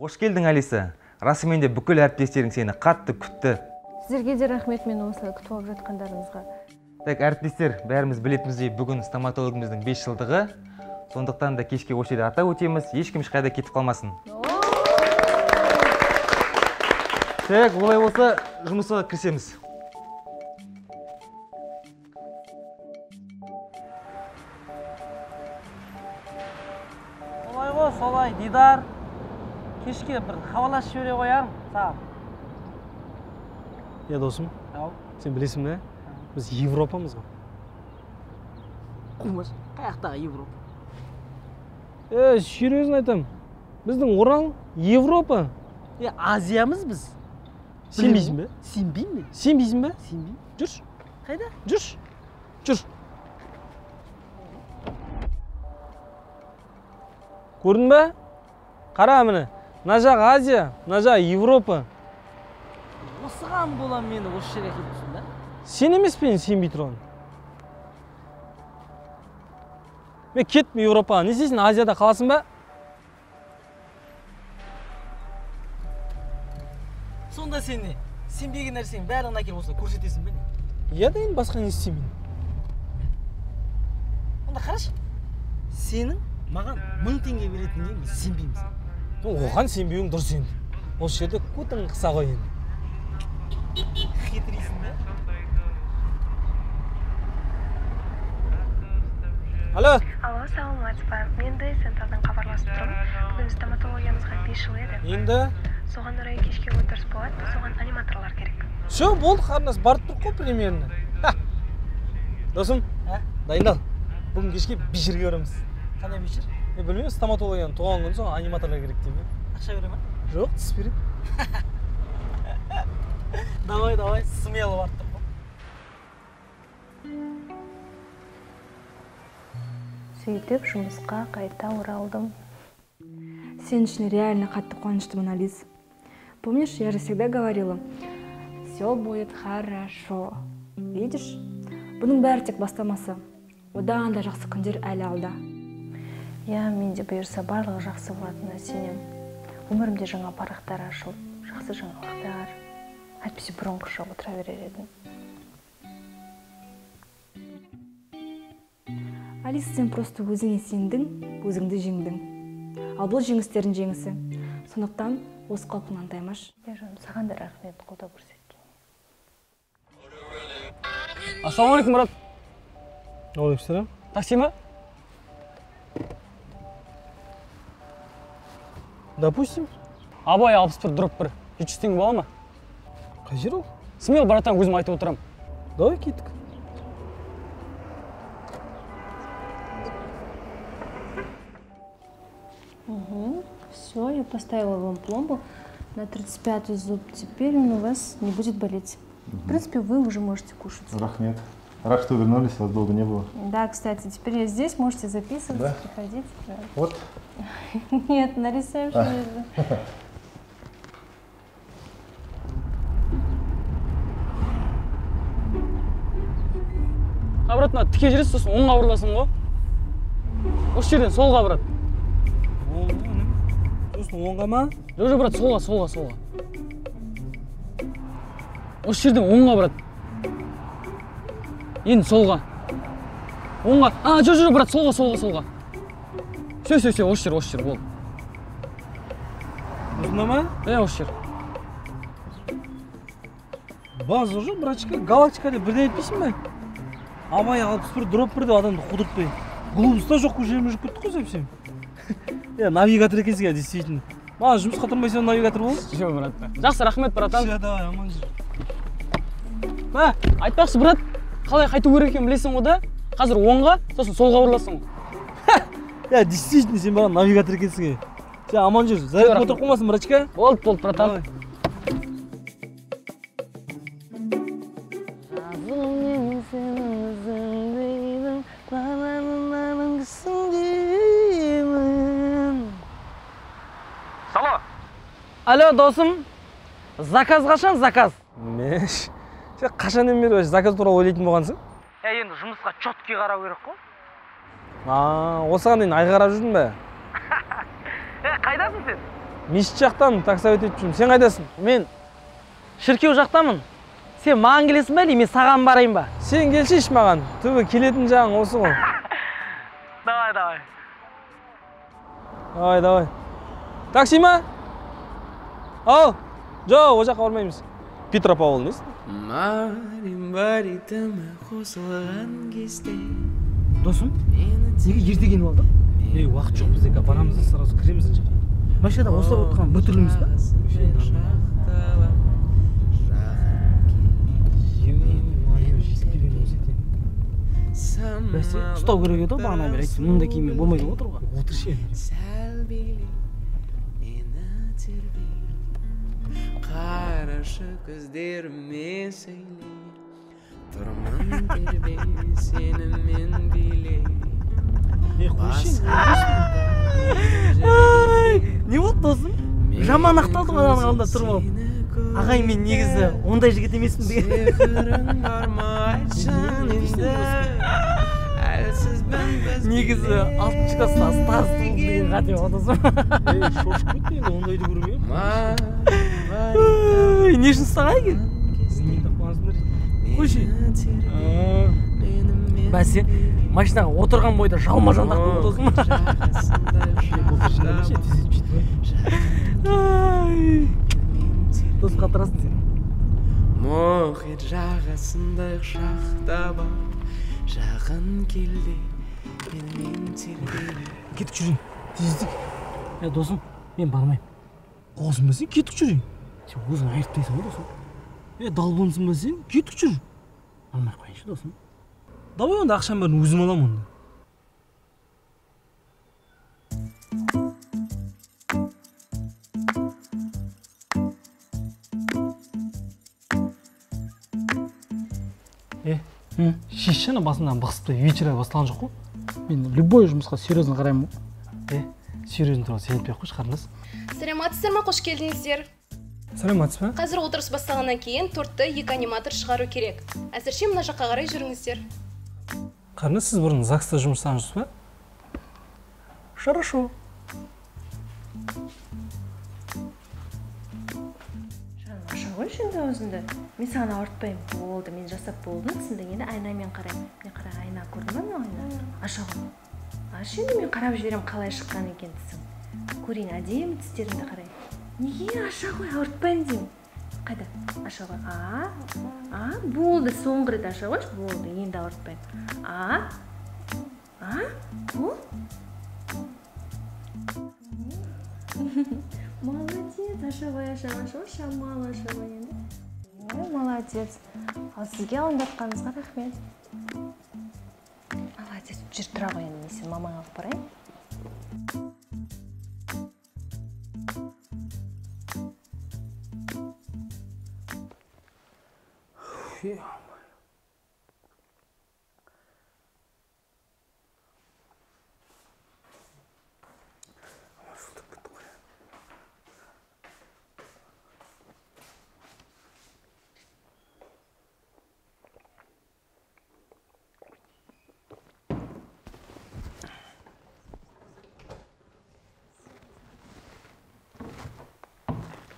Қош келдің, Алиса. Расымен де бүкіл әріптестерің сені қатты күтті. Сіздерге де рахмет, мен осылай күтіп алып жатқандарыңызға. Так, әріптестер, бәріміз білетіміздей бүгін стоматологымыздың 5 жылдығы. Сондықтан да кешке осы жерде атап өтеміз, ешкім ешқайда кетіп қалмасын. Так, олай болса, жұмысқа кірісеміз. Солай ғой, солай, Дидар. Кешке бір хабарласып жібере қояйын саған. Я досым, сен білесің бе? Біз Европамыз ғой. Қумаш, қаяқтағы Европа? Серьезно айтам. Біздің Орал Европа. Азиямыз біз. Сенбейсің бе? Сенбеймін мен. Сенбейсің бе? Сенбеймін. Жүрші. Қайда? Жүрші. Жүр. Көрдің бе? Қара міне. Мына жақ Азия, мына жақ Европа. Осыған болам мені осы жерге әкеліп тұрсың да? Сен емес пен сенбей тұрған. Мен кеттім Европаға. Не істейсің, Азияда қаласың ба? Сонда сен не? Сенбеген нәрсенің бәрін әкеліп осылай көрсетесің бе не? Я да енді басқа не істеймін. Онда қарашы. Сенің маған 1000 теңге беретінге мен сенбеймін. Оған сенбеуің дұрыс енді. Осы жерде көтің қыса ғой енді. Хитрейсің бе? Алло, Саламатсыз ба? Мен де центрдан хабарласып тұрмын. Бүгін стоматологиямызға 5 жыл еді. енді? Соған орай кешке отырыс болады, соған аниматорлар керек. Все, болды, қарындас, барып тұр ғой примерно. Досым, дайындал. Бүгін кешке бишерге барамыз. Қандай бишер? Білмеймін, стоматологияның туған күні соң аниматорлар керек деймін. Ақша бере ма? Жоқ, тіс береді. Давай, смело барып тұр. Сөйтіп жұмысқа қайта оралдым. Сен үшін реально қатты қуаныштымын, Алис. Помнишь, я же всегда говорила, все будет хорошо. Видишь? Бұның бәрі тек бастамасы. Одан да жақсы күндер әлі алда. Я, менде бұйырса барлығы жақсы болатынына сенем. Өмірімде жаңа парақтар ашылып, жақсы жаңалықтар. Әйтпесе бұрынғыша отыра берер едім. Алис, сен просто өзіңе сендің, өзіңді жеңдің. Ал бұл жеңістердің жеңісі. Сондықтан осы қалпыңнан таймаш. Жаным, саған да рахмет қолдау көрсеткен. Ассалаумағалейкум, брат. Алейкум. Такси ма? Допустим. Абай 61 дроп 1. 300 теңге бола ма? Қай жер ол? Смел, братан, өзім айтып отырам. Давай кеттік. Все, я поставила вам пломбу на 35-й зуб. Теперь он у вас не будет болеть. В принципе, вы уже можете кушать. Рахмет. Рад, что вернулись, вас долго не было. Да, кстати, теперь я здесь, можете записывать, да? приходить. Да. Вот. Нет, на ресепшене. Обратно тіке жүресіз, сосын оңға бұрыласың ғой. Осы жерден солға, брат. Сосын оңға ма? Жоқ, брат, солға. Осы жерден оңға, брат. Енді солға. Оңға. Жоқ, брат, солға. Все, осы жер, бол. Осында ма? Осы жер. Базы жоқ, братчика, галактика деп бірде етпейсің бе? Абай 61 дроп 1 деп адамды қудыртпай. Глобуста жоқ көшерім жүріп кеттік қой совсем. Навигатор екенсің, действительно. Маған жұмысқа тұрмайсың, навигатор бол? Жоқ, брат. Жақсы, рахмет, братан. Все, давай, аман жүр. Айтпақшы, брат, қалай қайту керек екенін білесің ғой да? Қазір оңға, сосын солға бұрыласың ғой. Действительно, сен маған навигатор екенсің. Сен аман жүр. Зарядқа отырып қоймасын, братчика? Болды, братан. Алло, досым. Заказ қашан, заказ? Меш. Сен қашаннан бері заказ туралы ойлайтын болғансың? Енді жұмысқа четкий қарау керек қой. Осыған дейін ай қарап жүрдің бе? Қайдасың сен? мешіт жақтан таксовать етіп жүрмін. Сен қайдасың? Мен шіркеу жақтамын. Сен маған келесің бе, мен саған барайын ба? Сен келшеш маған. Түбі келетін жағың осы ғой. Давай. Давай. Такси ма? Ал. Жоқ, о жаққа бармаймыз. Петропавл несі? Досым, неге ерте келіп алдың? Уақыт жоқ бізде, барамыз да сразу кіреміз жаққа. Машинада осылап отырған бір түрліміз ба? Бәсе, ұстау керек еді, бағана бері айтсын, мұнда киіммен болмайды отыруға. Отыршы енді. Қарашы көздеріме сөйле, тұрмын тербе сенімен биле. Қойшын, не болды досым? Жаман ақталды ғананың алдында тұрып алып. Ағай, мен негізі ондай жігіт емеспін деген. Сефірің бар ма айтшан енді, әлсізбін біз Негізі 6-шы класста староста болды деген қате ғой досым. Шошып кетті енді, ондайды көрмеймін. Не үшін ұстаған екен? Қойшы. Бәсе, машинаға отырған бойда жалма-жан тақтың досым. Дос қатырасың сен. мұхит жағасындай шақта бар, жағын келді менімен тербеле. Кетік жүрейін, тездік. Досым, мен бармайым. Қоғызым ба сен, кетік жүрейін. Сен өзің айырттайсың ғой досым. Далбонсың ба сен, кетік жүр. Алмай қойыншы досым. Давай онда ақшам бәрін өзім алам онда. Шешені басынан басыпты, вечера басталған жоқ қой. Мен любой жұмысқа серьезно қараймын. Серьезно туралы сен етпей қойшы, қарындас. Саламатсыздар ма, қош келдіңіздер. Саламатсыз ба? Қазір отырыс басталғаннан кейін тортты 2 аниматор шығару керек. Әзірше мына жаққа қарай жүріңіздер. Қарындас, сіз бұрын ЗАГСта жұмыс істедіңіз ба? Хорошо. Аша қойшы енді өзіңді. Мен саған ауыртпаймын. Болды, мен жасап болдым. Сізді енді айнамен қараймын. Мен қара айна көрдім ба мен айна? Аша қой. Аша енді мен қарап жіберем қалай шыққан екен тісің. Көрейін, әдемі тістеріңді қарай. Неге аша қой, ауыртпаймын деймін. Қайда? Аша қой. Болды, соңғы рет аша қойшы. Болды, енді ауыртпаймын. Ол? Молодец, аша қой, шамал аша қой енді. Молодец. Ал сізге алындатқаныңызға рахмет. Молодец, жүр тұра қой енді, мен сені мамаңа алып барайын.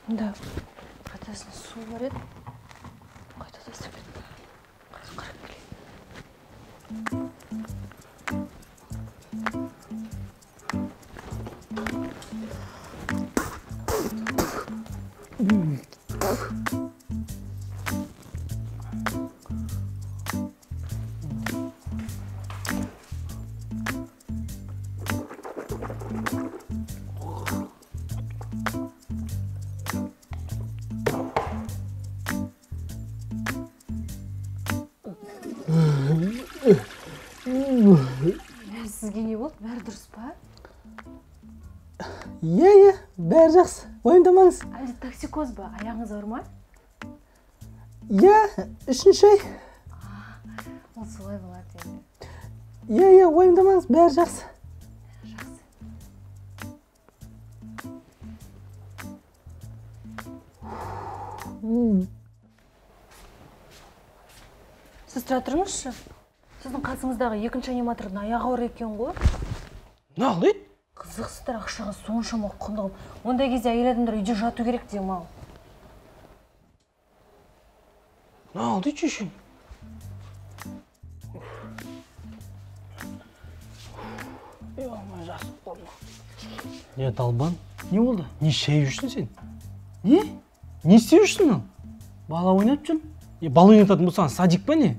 Да, қайтасын су бар еді. Қайта тастап кетті. Қайта қарап келейін. Сізге не болды? Бәрі дұрыс па? Иә, бәрі жақсы. Уайымдамаңыз. Әлде токсикоз ба? Аяғыңыз ауыр ма? Иә, үшінші ай. Ол солай болады енді. Иә, уайымдамаңыз, бәрі жақсы. Жақсы. Сіз тұра тұрыңызшы. Сіздің қасыңыздағы екінші аниматордың аяғы ауыр екен ғой. Нағыл ет? Қызықсыздар ақшаға соншама құндығым. Ондай кезде әйел адамдар үйде жату керек деймін ау. Алды чешін. Не далбан? Не болды? Не шай жүрсің сен? Не? Не істеп жүрсің ал? Бала ойнап жүрмін. Бала ойнататын болсаң садик па не?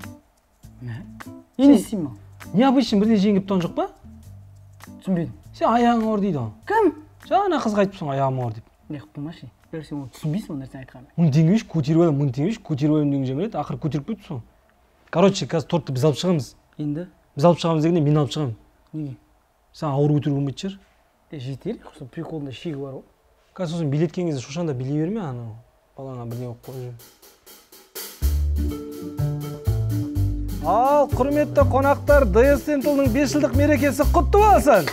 Не істеймін ал? Необычный бірден жеңіп тұрған жоқ па? Түсінбедім. Сен аяғың ауыр дейді ғой. Кім? Жаңа қызға айтыпсың аяғым ауыр деп. Не қылып тұрмашы? Бәрі сен оны түсінбейсің ол нәрсені айтқанын. 1000 теңге биш, көтеріп алам, 1000 теңге биш, көтеріп алам деген жеңіледі, ақыры көтеріп кетіпсің. Короче, қазір тортты біз алып шығамыз. Енді? Біз алып шығамыз дегенде мен алып шығамын. Неге? Сен ауыр көтеруге болмайтын шығар. Жетер, приколында шегі бар ғой. Қазір сосын билет келген кезде шошаңда билей берме анау. Балаңа бірдеңе болып қойып жүр. Ал, құрметті қонақтар, ДС Центрдің 5 жылдық мерекесі құтты болсын.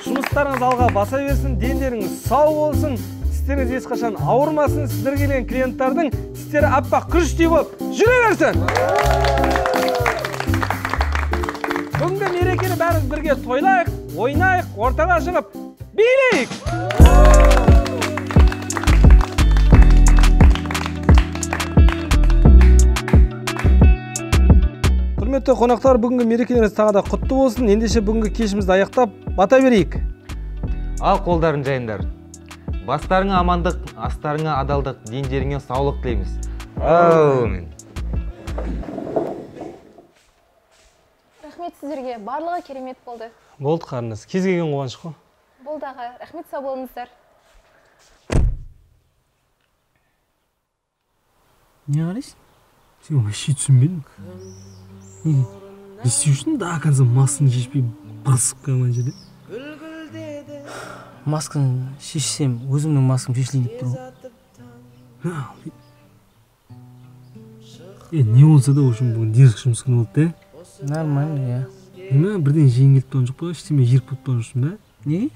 Жұмыстарыңыз алға баса берсін, дендеріңіз сау болсын, тістеріңіз ешқашан ауырмасын, сіздер келген клиенттардың тістері аппақ күріштей болып жүре берсін. Бүгінгі мерекені бәріміз бірге тойлайық, ойнайық, ортаға шығып билейік. Құрметті қонақтар, бүгінгі мерекелеріңіз тағы да құтты болсын. Ендеше бүгінгі кешімізді аяқтап бата берейік. Ал қолдарын жайындар. Бастарыңа амандық, астарыңа адалдық, дендеріңе саулық тілейміз. Әумин. Рахмет сіздерге, барлығы керемет болды. Болды қарыныз, кез келген қуаныш қой. Болды аға, рахмет, сау болыңыздар. Не қарайсың? Сен вообще түсінбедің. Не істеп жүрсің да конца масканы шешпей басып қалған жерде? Масканы шешсем, өзімнің маскам шешілейін деп тұр ғой. Не болса да үшін бүгін дерсік жұмыс күні болды да? Нормально, я. Неме бірден жеңіліп тұрған жоқ па? Іштеме жеріп болып тұрған жоқсың ба? Неге?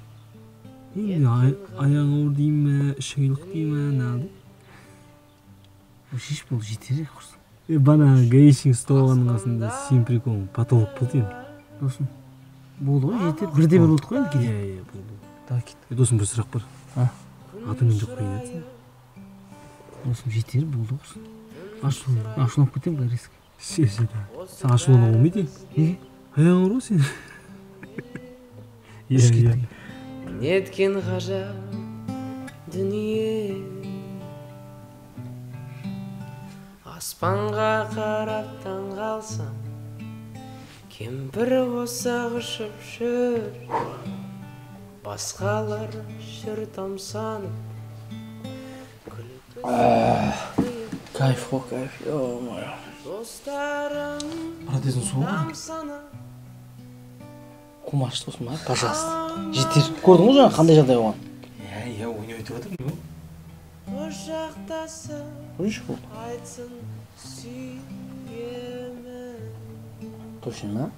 Аяң ауыр дей ме, ішің ұйық дей ме, не алды? Шеш болды, жетер құрсын. Бана гаишің ұсталғанның қасында сен приколың патолог болды енді. Досым, болды ғой, жетер. Бірде бір болды ғой енді кейде. Иә, болды. Давай кет. Досым, бір сұрақ бар. Атыңмен жоқ қойын әтсің. Досым, жетер, болды құрсын. Ашуланып кетем бәрі есік. Сен ашулануға болмайды ең. Неге? Аяң ауыр ғой сен. Неткен ғажап дүние, аспанға қарап таң қалсам, кемпір қосақ ұшып жүр, басқалар жүр тамсанып. Кайф қой, кайф, ё-моё. Протезің суы ғой? Қумаш досым, пожалуйста. Жетер. Көрдің ғой жаңа қандай жағдай оған? Иә, ойнай өтіп жатыр ма? Қойшы болды. Точно ма?